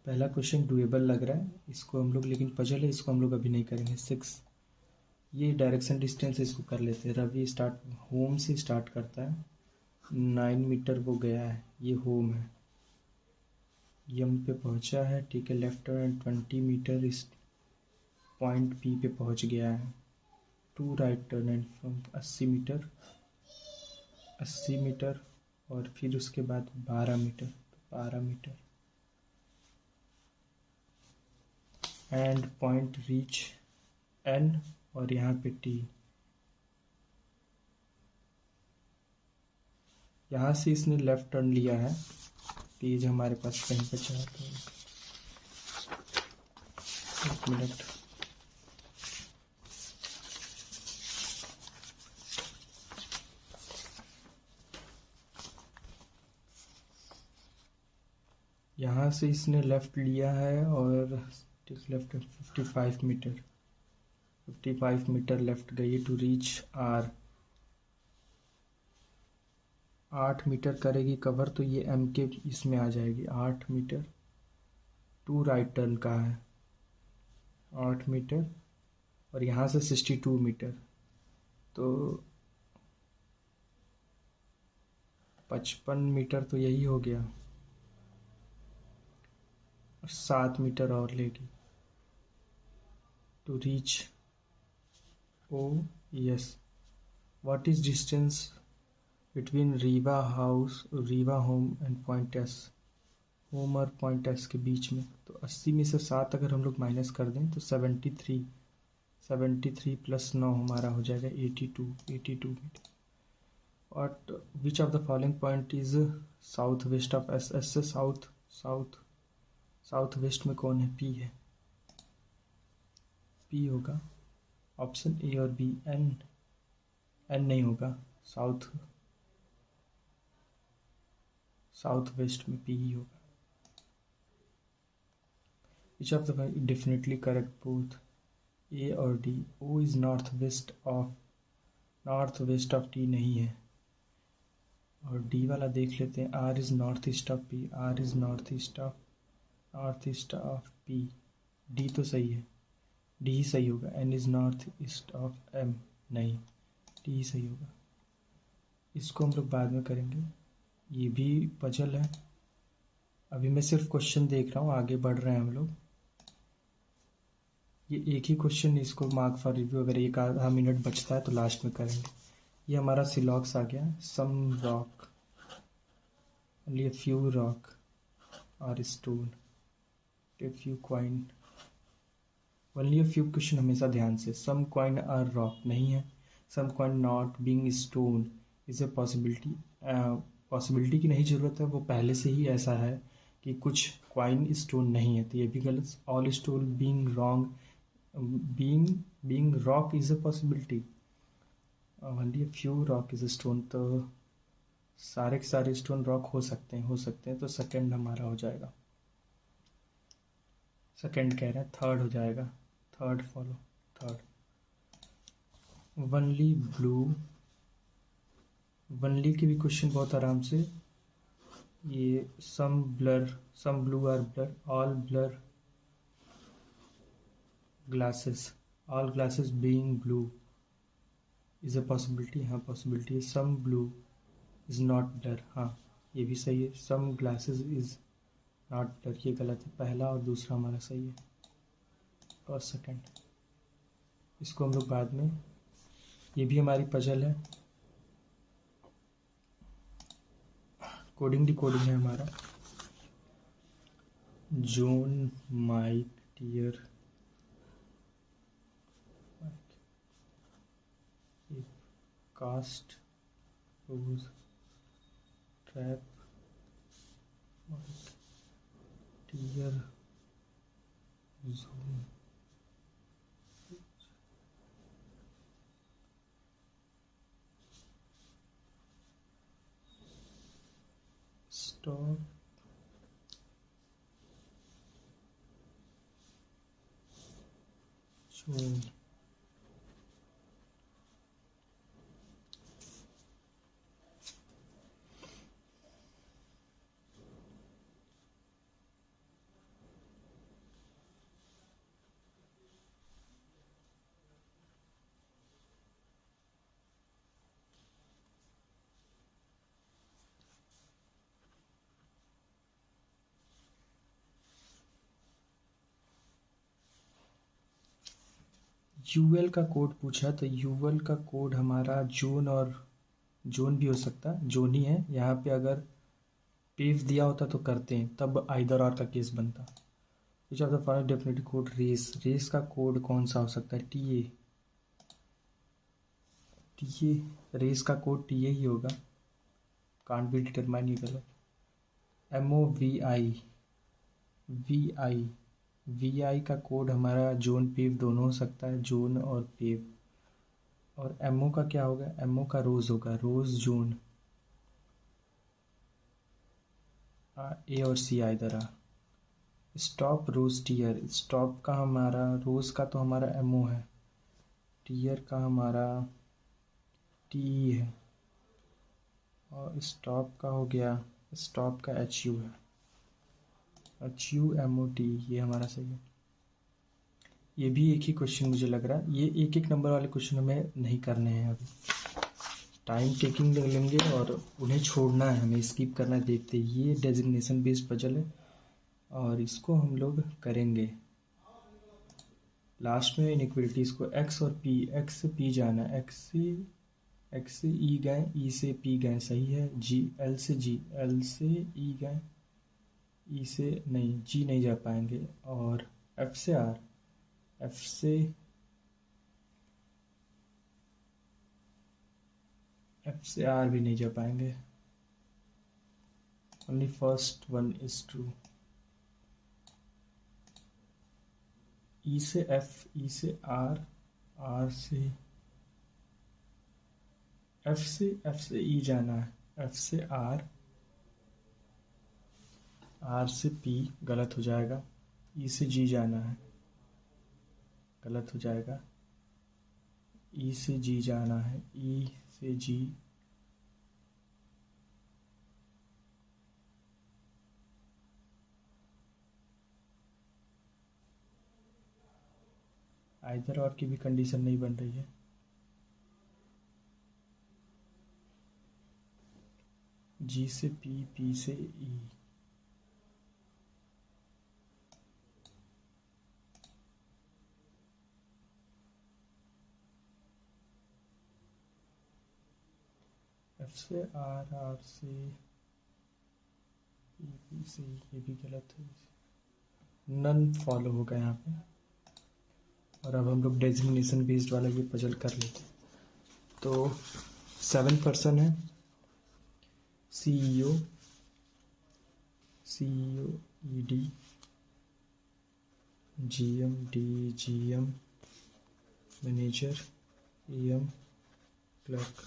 पहला क्वेश्चन डुएबल लग रहा है इसको हम लोग, लेकिन पजल है, इसको हम लोग अभी नहीं करेंगे। 6, ये डायरेक्शन डिस्टेंस इसको कर लेते हैं। रवि स्टार्ट होम से स्टार्ट करता है, 9 मीटर वो गया है, ये होम है, यम पे पहुंचा है, ठीक है, लेफ्ट टर्न 20 मीटर इस पॉइंट पी पे पहुंच गया है। 2 right turn and from 80 metre, 80 metre, और फिर उसके बाद 12 metre, 12 metre, and point reach N, और यहाँ पे टी। यहाँ से इसने लेफ्ट टर्न लिया है, पेज हमारे पास कहीं बचा है, तो 1 मिनट। यहाँ से इसने लेफ्ट लिया है और लेफ्ट 55 मीटर, 55 मीटर लेफ्ट गई टू रीच आर। 8 मीटर करेगी कवर, तो ये एम के इसमें आ जाएगी। 8 मीटर, 2 राइट टर्न का है, 8 मीटर, और यहाँ से 62 मीटर, तो 55 मीटर तो यही हो गया, और 7 मीटर और लेगी to reach O. Yes, what is distance between Reeva house, Reeva home and point S, home और पॉइंट एस के बीच में। तो 80 में से 7 अगर हम लोग माइनस कर दें तो 73, 73 प्लस 9 हमारा हो जाएगा 82, 82 मीटर। और विच of the following point is south west of S, S से साउथ, साउथ वेस्ट में कौन है? पी है, पी होगा। ऑप्शन ए और बी। एन, एन नहीं होगा, साउथ वेस्ट में पी ही होगा। Which of the definitely correct, both A और D. O is north west of T नहीं है। और डी वाला देख लेते हैं, R is north east of P, R is north east of P. D तो सही है, डी ही सही होगा। N is north east of M, नहीं, डी ही सही होगा। इसको हम लोग बाद में करेंगे, ये भी पजल है। अभी मैं सिर्फ क्वेश्चन देख रहा हूँ, आगे बढ़ रहे हैं हम लोग। ये एक ही क्वेश्चन, इसको मार्क फॉर रिव्यू अगर 1 आधा मिनट बचता है तो लास्ट में करेंगे। ये हमारा सिलॉक्स आ गया। Some rock, only a few rock और stone, a few coin, only a few question हमेशा ध्यान से। सम कॉइन आर रॉक नहीं है, some coin not being stone is a possibility. Possibility की नहीं ज़रूरत है, वो पहले से ही ऐसा है कि कुछ कॉइन स्टोन नहीं है, तो ये भी गलत। All stone being wrong, being rock is a possibility, only a few rock is a stone, तो सारे के सारे स्टोन रॉक हो सकते हैं, तो सेकंड हमारा हो जाएगा। सेकंड कह रहे हैं, थर्ड हो जाएगा। Third follow, third only blue. Only के भी क्वेश्चन बहुत आराम से, ये some blue are blur, all blur glasses, all glasses being blue is a possibility. हाँ पॉसिबिलिटी है। Some blue is not blur, हाँ ये भी सही है। Some glasses is not blur, ये गलत है। पहला और दूसरा हमारा सही है, और सेकंड। इसको हम लोग बाद में, ये भी हमारी पजल है, कोडिंग डिकोडिंग है हमारा। Zone mike tear cast rose trap mike tear zone stop zone. UL का कोड पूछा, तो यूएल का कोड हमारा जोन, और जोन भी हो सकता है, जोन ही है। यहाँ पे अगर पेव दिया होता तो करते हैं, तब आइदर और का केस बनता। Which of the following definitive code race, race का कोड कौन सा हो सकता है? टीए, टीए रेस का कोड टीए ही होगा। कांट बी डिटरमाइन, ये गलत। MO V I, V I, V I का कोड हमारा जोन पेव दोनों हो सकता है, जोन और पेव। और एमओ का क्या होगा? एमओ का रोज होगा, रोज जोन। ए और सी आइदर आ। स्टॉप रोज टीयर, स्टॉप का हमारा, रोज का तो हमारा एमओ है, टीयर का हमारा टी है, और स्टॉप का हो गया, स्टॉप का एच यू है, H U M O T, ये हमारा सही है। ये भी एक ही क्वेश्चन मुझे लग रहा है, ये एक एक नंबर वाले क्वेश्चन हमें नहीं करने हैं अभी, टाइम टेकिंग ले लेंगे और उन्हें छोड़ना है, हमें स्किप करना है। देखते ये डेजिग्नेशन बेस्ड पजल है और इसको हम लोग करेंगे लास्ट में। इनइक्वलिटीज़ को एक्स और पी, एक्स से पी जाना, एक्स से ई गए, ई से पी गए, सही है। जी, एल से जी, एल से ई गए, ई से नहीं, जी नहीं जा पाएंगे। और एफ से आर, एफ से आर भी नहीं जा पाएंगे। Only first one is true. E से एफ, ई से आर, आर से एफ से ई जाना है, एफ से आर, आर से पी गलत हो जाएगा। ई से जी जाना है, गलत हो जाएगा। ई से जी जाना है, ई से जी, आइदर और की भी कंडीशन नहीं बन रही है। जी से पी, पी से ई, एफ से आर, आर से पी, पी से ई, ये भी गलत है। नन फॉलो होगा यहाँ पे। और अब हम लोग डेजिग्नेशन बेस्ड वाला ये पजल कर लेते हैं। तो 7 पर्सन है, CEO, CEO ED, GM, DGM, manager, AM, clerk.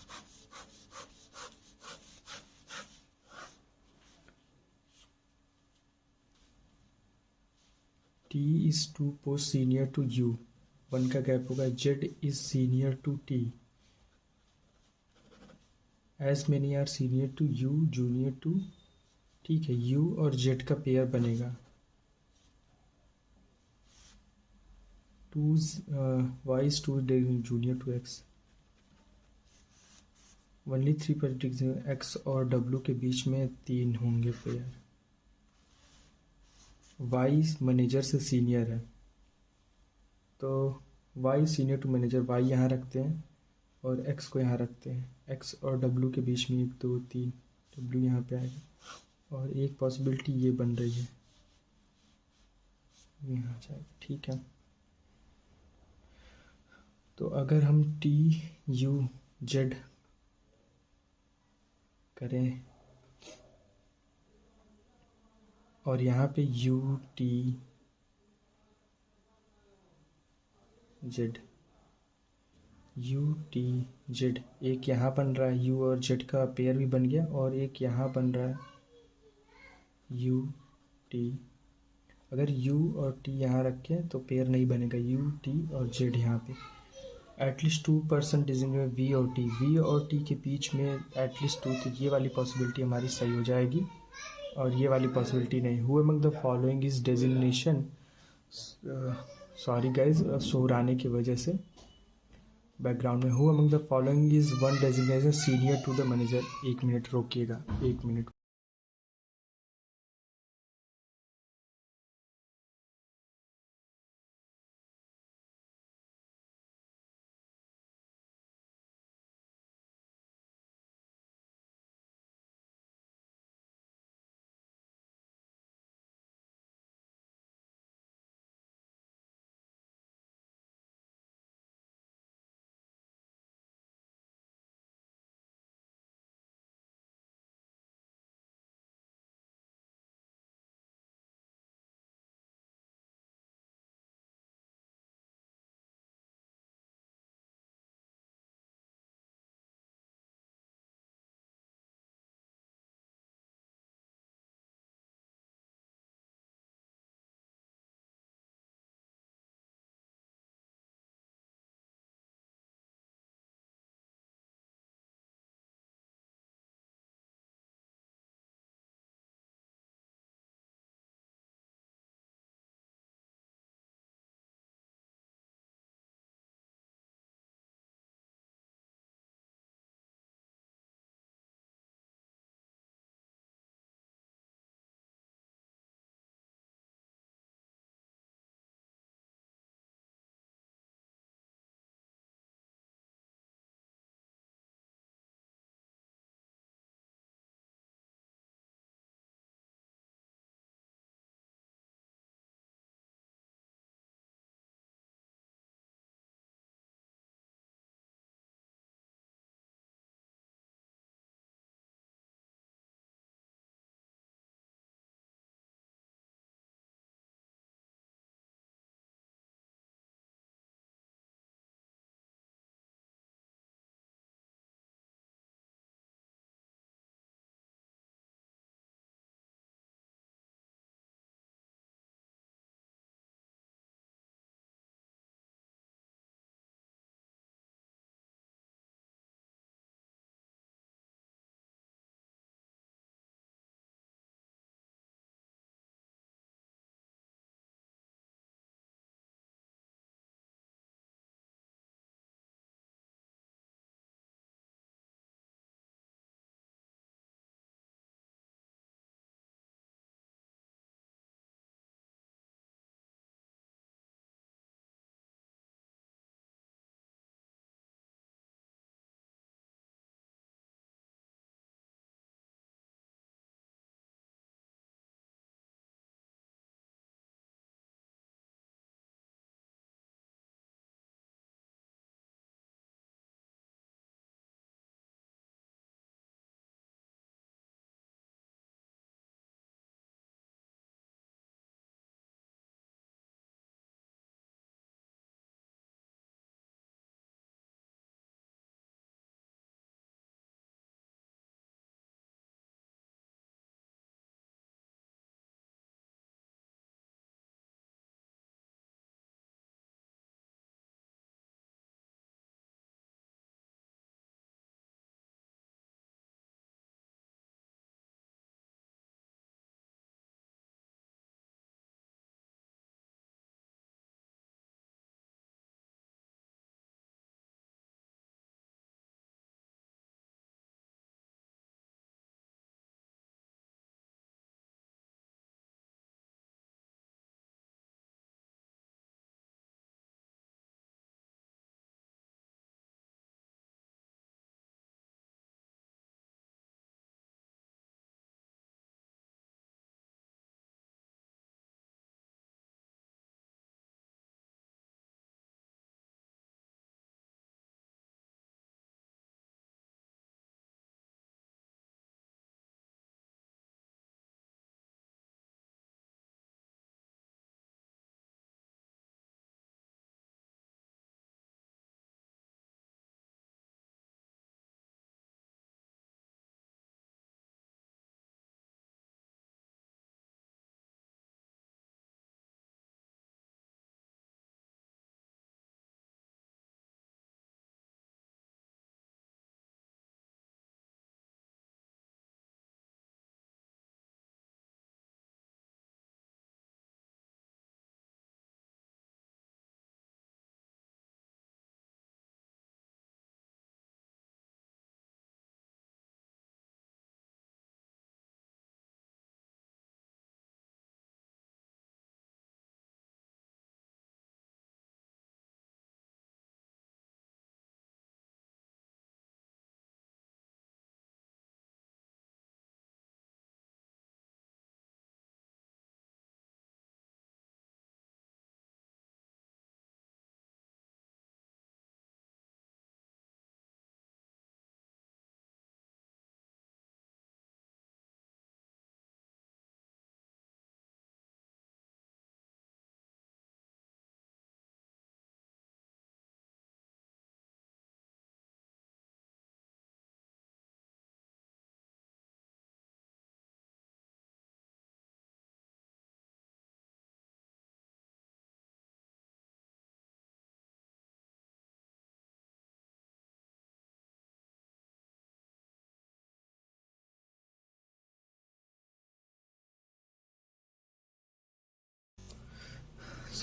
T is two post senior to U, one का गैप होगा, Z is senior to T, as many are senior to U junior to, ठीक है, यू और जेड का पेयर बनेगा, to Y is two junior to X, only three prediction, X और डब्ल्यू के बीच में 3 होंगे पेयर, वाई मैनेजर से सीनियर है तो Y senior to manager, Y यहाँ रखते हैं और एक्स को यहाँ रखते हैं, एक्स और डब्ल्यू के बीच में 1 2 3, डब्ल्यू यहाँ पे आएगा और एक पॉसिबिलिटी ये बन रही है, यहाँ जाएगा, ठीक है। तो अगर हम टी यू जेड करें और यहाँ पे U T Z, U T Z, एक यहाँ बन रहा है, यू और जेड का पेयर भी बन गया, और एक यहाँ बन रहा है यू टी, अगर यू और टी यहाँ रखें तो पेयर नहीं बनेगा, यू टी और जेड यहाँ पे एटलीस्ट 2% में वी और टी के बीच में एटलीस्ट 2, तो ये वाली पॉसिबिलिटी हमारी सही हो जाएगी और ये वाली पॉसिबिलिटी नहीं। Who among the following is designation, sorry guys शोर आने की वजह से बैकग्राउंड में, who among the following is one designation senior to the manager, 1 minute रोकिएगा, 1 मिनट।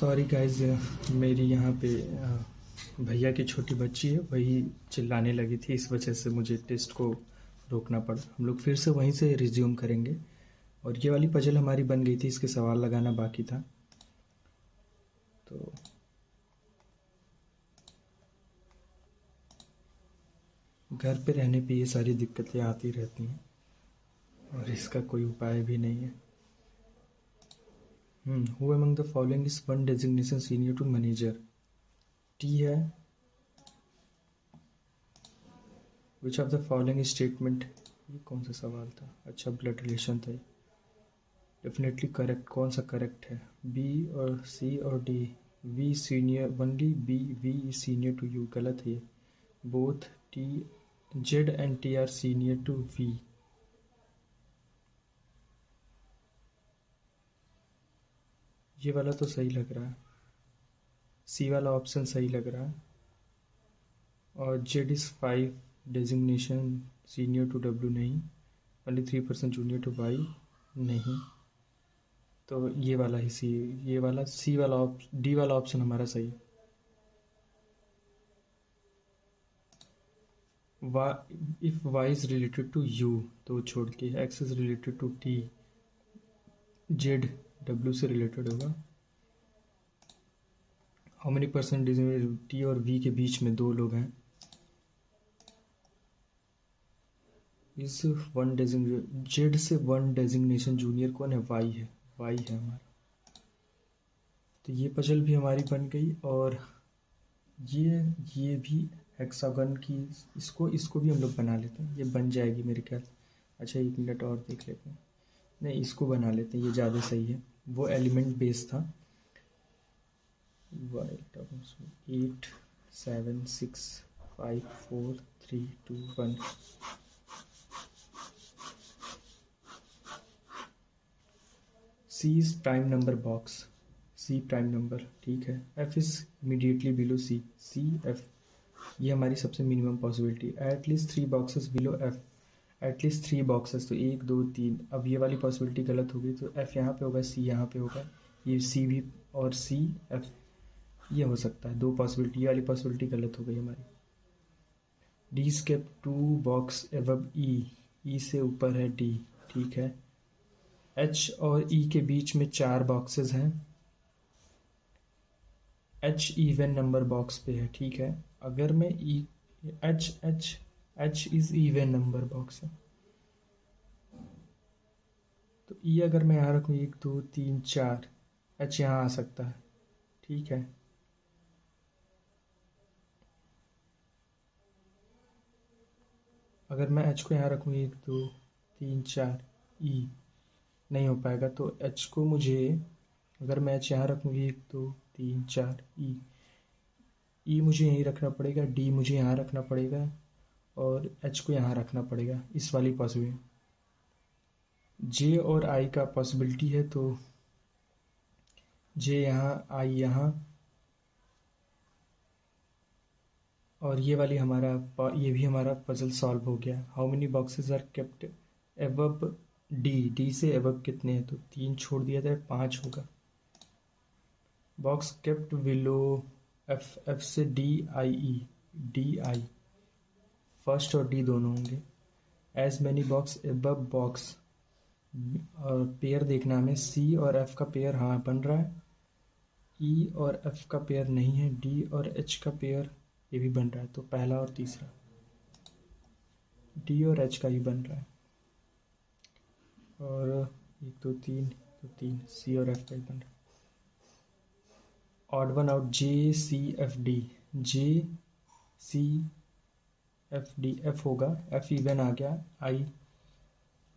सॉरी गाइज, मेरी यहाँ पे भैया की छोटी बच्ची है, वही चिल्लाने लगी थी, इस वजह से मुझे टेस्ट को रोकना पड़ा। हम लोग फिर से वहीं से रिज्यूम करेंगे। और ये वाली पजल हमारी बन गई थी, इसके सवाल लगाना बाकी था। तो घर पे रहने पे ये सारी दिक्कतें आती रहती हैं और इसका कोई उपाय भी नहीं है। Who among the following is one designation senior to manager? T है। Which of the following statement, ये कौन सा सवाल था? अच्छा, ब्लड रिलेशन था। Definitely correct. कौन सा करेक्ट है? बी और सी और D? V senior only B, V is senior to U, गलत है। Both T, Z and T are senior to V. ये वाला तो सही लग रहा है, सी वाला ऑप्शन सही लग रहा है। और Z is 5 designation senior to W, नहीं। ओनली 3% जूनियर टू वाई, नहीं। तो ये वाला ही सी, ये वाला सी वाला डी वाला ऑप्शन हमारा सही है। If Y is related to U तो छोड़ के, X is related to T, Z W से रिलेटेड होगा। हाउ मेनी परसेंट टी और वी के बीच में 2 लोग हैं। इस वन डेजिग्नेशन, जेड से 1 डेजिग्नेशन जूनियर कौन है? वाई है, वाई है हमारा। तो ये पजल भी हमारी बन गई। और ये भी हेक्सागन की, इसको भी हम लोग बना लेते हैं, ये बन जाएगी मेरे ख्याल। अच्छा, 1 मिनट और देख लेते हैं। नहीं, इसको बना लेते हैं, ये ज़्यादा सही है। वो एलिमेंट बेस था। 8 7 6 5 4 3 2 1। C is prime number box, C prime number, ठीक है। F is immediately below C, C F, ये हमारी सबसे minimum possibility. At least 3 boxes below F, at least 3 boxes, तो 1 2 3। अब ये वाली पॉसिबिलिटी गलत हो गई, तो एफ यहाँ पे होगा, सी यहाँ पे होगा, ये सी भी, और सी एफ ये हो सकता है। 2 पॉसिबिलिटी, ये वाली पॉसिबिलिटी गलत हो गई हमारी। डी स्केप 2 बॉक्स एवब ई, ई से ऊपर है डी, ठीक है। एच और ई के बीच में 4 बॉक्सेस हैं। एच इवन नंबर बॉक्स पे है, ठीक है। अगर मैं E, H is even number box है, तो ई अगर मैं यहाँ रखूँ 1 2 3 4, एच यहाँ आ सकता है, ठीक है। अगर मैं एच को यहाँ रखूँ 1 2 3 4, ई नहीं हो पाएगा। तो एच को मुझे, अगर मैं एच यहाँ रखूँ 1 2 3 4, ई मुझे यहीं रखना पड़ेगा, डी मुझे यहाँ रखना पड़ेगा, और एच को यहाँ रखना पड़ेगा, इस वाली पॉसिबिलिटी। जे और आई का पॉसिबिलिटी है, तो जे यहाँ, आई यहाँ, और ये वाली हमारा, ये भी हमारा पजल सॉल्व हो गया। How many boxes are kept above D, D से एबव कितने हैं? तो 3 छोड़ दिया जाए, 5 होगा। Box kept below F, F से D I E, D I, first और डी दोनों होंगे। As many box above box, और पेयर देखना हमें, सी और एफ का पेयर हाँ बन रहा है, ई और एफ का पेयर नहीं है, डी और एच का पेयर ये भी बन रहा है। तो पहला और तीसरा, डी और एच का ही बन रहा है। और 1 2 3 तो 3, सी और एफ का ही बन रहा है। ऑड वन आउट, जे सी एफ डी, जे सी एफ डी, एफ होगा, एफ इवन आ गया। आई,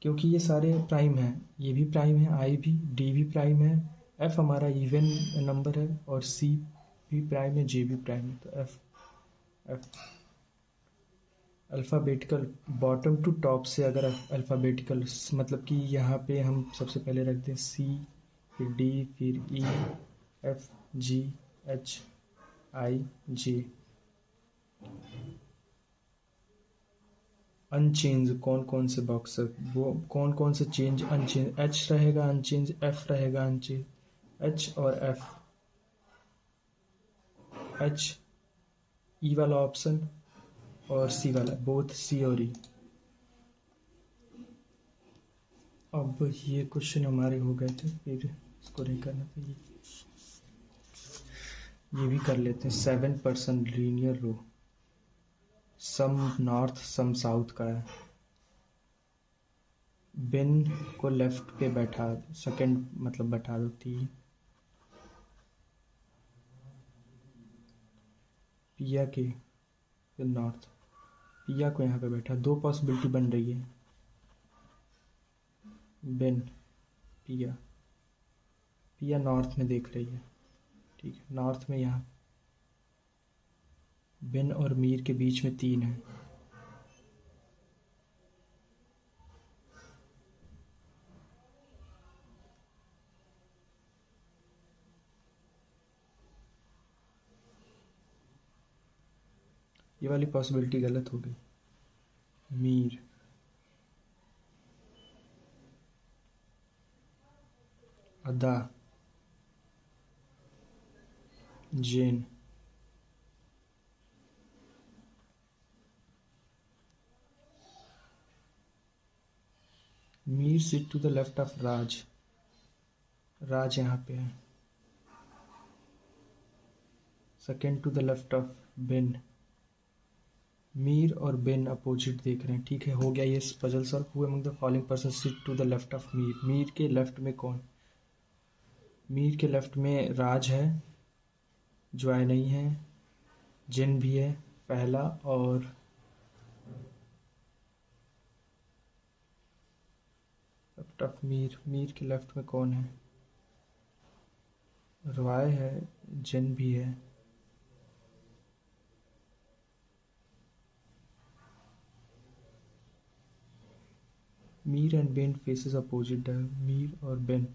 क्योंकि ये सारे प्राइम हैं, ये भी प्राइम है, आई भी, डी भी प्राइम है, एफ हमारा इवन नंबर है, और सी भी प्राइम है, जे भी प्राइम है। तो F, F alphabetical bottom to top से, अगर अल्फ़ाबेटिकल मतलब कि यहाँ पे हम सबसे पहले रख दें सी, फिर डी, फिर ई, एफ, जी, एच, आई, जे। अनचेंज कौन कौन से बॉक्स है, वो कौन कौन से चेंज अनचेंज? एच रहेगा अनचेंज, एफ रहेगा अनचेंज, एच और एफ एच, ई वाला ऑप्शन और सी वाला, बोथ सी और ई। अब ये क्वेश्चन हमारे हो गए थे, फिर इसको नहीं करना था। ये भी कर लेते हैं। 7% लीनियर रो, सम नॉर्थ सम साउथ का है। बिन को लेफ्ट पे बैठा, सेकंड मतलब बैठा दो 3। पिया के नॉर्थ, पिया को यहाँ पे बैठा, 2 पॉसिबिलिटी बन रही है। बिन, पिया, पिया नॉर्थ में देख रही है, ठीक है। नॉर्थ में यहाँ बिन और मीर के बीच में 3 है। ये वाली पॉसिबिलिटी गलत हो गई। Mir, Ada, Jain, Mir sit to the left of Raj, Raj यहाँ पे है। Second to the left of Bin, Mir और बिन अपोजिट देख रहे हैं, ठीक है। हो गया ये puzzle solve. Who among the following person sit to the left of Mir, Mir के लेफ्ट में कौन? मीर के लेफ्ट में राज है, ज्वाय नहीं है, जिन भी है पहला, और लेफ्ट ऑफ मीर, मीर के लेफ्ट में कौन है? रॉय है, जिन भी है। Mir and Bin faces opposite है, मीर और Bin.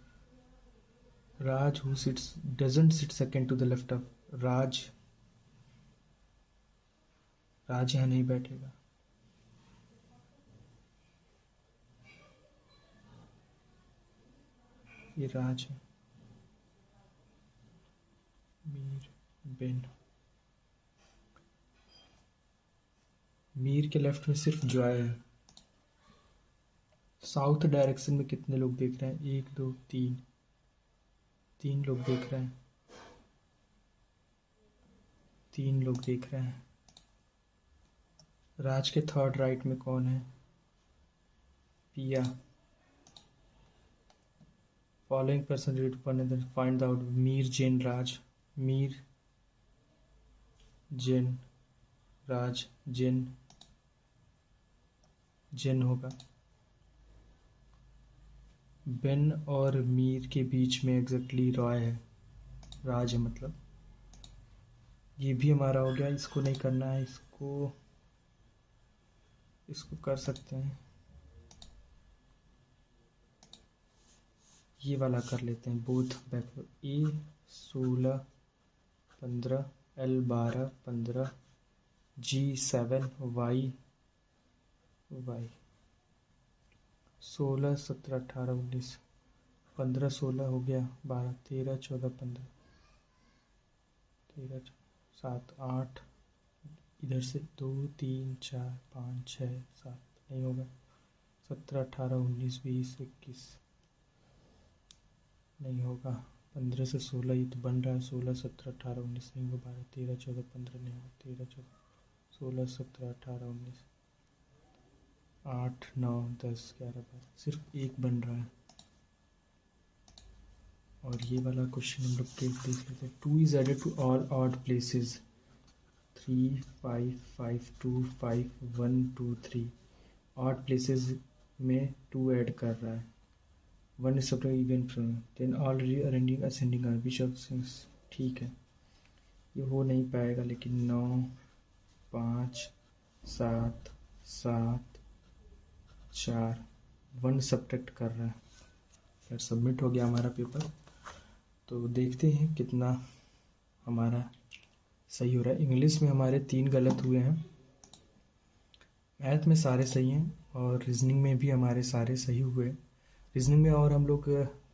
Raj who sits doesn't sit second to the left of Raj, Raj यहाँ नहीं बैठेगा। ये राज है, मीर, बिन। मीर के लेफ्ट में सिर्फ जॉय है। साउथ डायरेक्शन में कितने लोग देख रहे हैं? 1 2 3, 3 लोग देख रहे हैं, 3 लोग देख रहे हैं। राज के थर्ड राइट में कौन है? पिया। Following person read one and find out. Mir, Jain, Raj. Mir, Jain, Raj, Jain, Jain होगा। बिन और मीर के बीच में एग्जैक्टली रॉय है, राज है मतलब। ये भी हमारा हो गया। इसको नहीं करना है, इसको कर सकते हैं। ये वाला कर लेते हैं, बोथ बैक। ए 16 15, एल 12 15, जी 7, वाई 16 17 18 19 15 16 हो गया, 12 13 14 15 13 7 8, इधर से 2 3 4 5 6 7 नहीं होगा। 17 18 19 20 21 नहीं होगा। 15 से 16 ये तो बन रहा है। 16 17 18 19 नहीं होगा। 12 13 14 15 नहीं होगा। 13 14 16 17 18 19 8 9 10 11 12 सिर्फ एक बन रहा है। और ये वाला क्वेश्चन हम लोग के देख लेते हैं। 2 is added to all odd places 3 5 5 2 5 1 2 3। Odd places में 2 ऐड कर रहा है। 1 is subtract even from then already arranging ascending order which of things, ठीक है। ये हो नहीं पाएगा, लेकिन 9 5 7 7 4 1 सब्ट्रैक्ट कर रहा है। यार सबमिट हो गया हमारा पेपर। तो देखते हैं कितना हमारा सही हो रहा है। इंग्लिश में हमारे 3 गलत हुए हैं, मैथ में सारे सही हैं, और रीजनिंग में भी हमारे सारे सही हुए। रीजनिंग में और हम लोग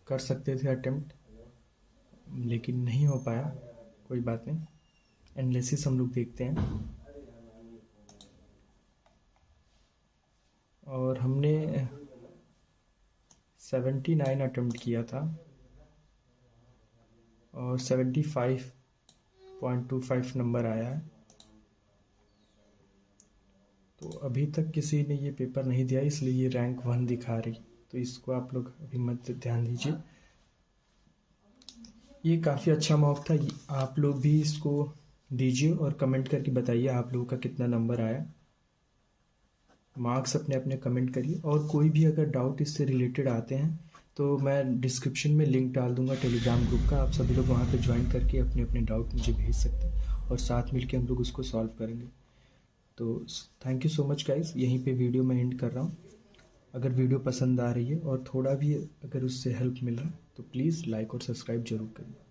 कर सकते थे अटेम्प्ट, लेकिन नहीं हो पाया। कोई बात नहीं, एनालिसिस हम लोग देखते हैं। और हमने 79 अटेम्प्ट किया था और 75.25 नंबर आया है। तो अभी तक किसी ने ये पेपर नहीं दिया, इसलिए ये रैंक 1 दिखा रही, तो इसको आप लोग अभी मत ध्यान दीजिए। ये काफ़ी अच्छा मॉक था, आप लोग भी इसको दीजिए और कमेंट करके बताइए आप लोगों का कितना नंबर आया। मार्क्स अपने अपने कमेंट करिए, और कोई भी अगर डाउट इससे रिलेटेड आते हैं तो मैं डिस्क्रिप्शन में लिंक डाल दूंगा टेलीग्राम ग्रुप का, आप सभी लोग वहाँ पे ज्वाइन करके अपने अपने डाउट मुझे भेज सकते हैं और साथ मिलके हम लोग उसको सॉल्व करेंगे। तो thank you so much guys, यहीं पे वीडियो मैं एंड कर रहा हूँ। अगर वीडियो पसंद आ रही है और थोड़ा भी अगर उससे हेल्प मिल रहा है तो प्लीज़ लाइक और सब्सक्राइब जरूर करिए।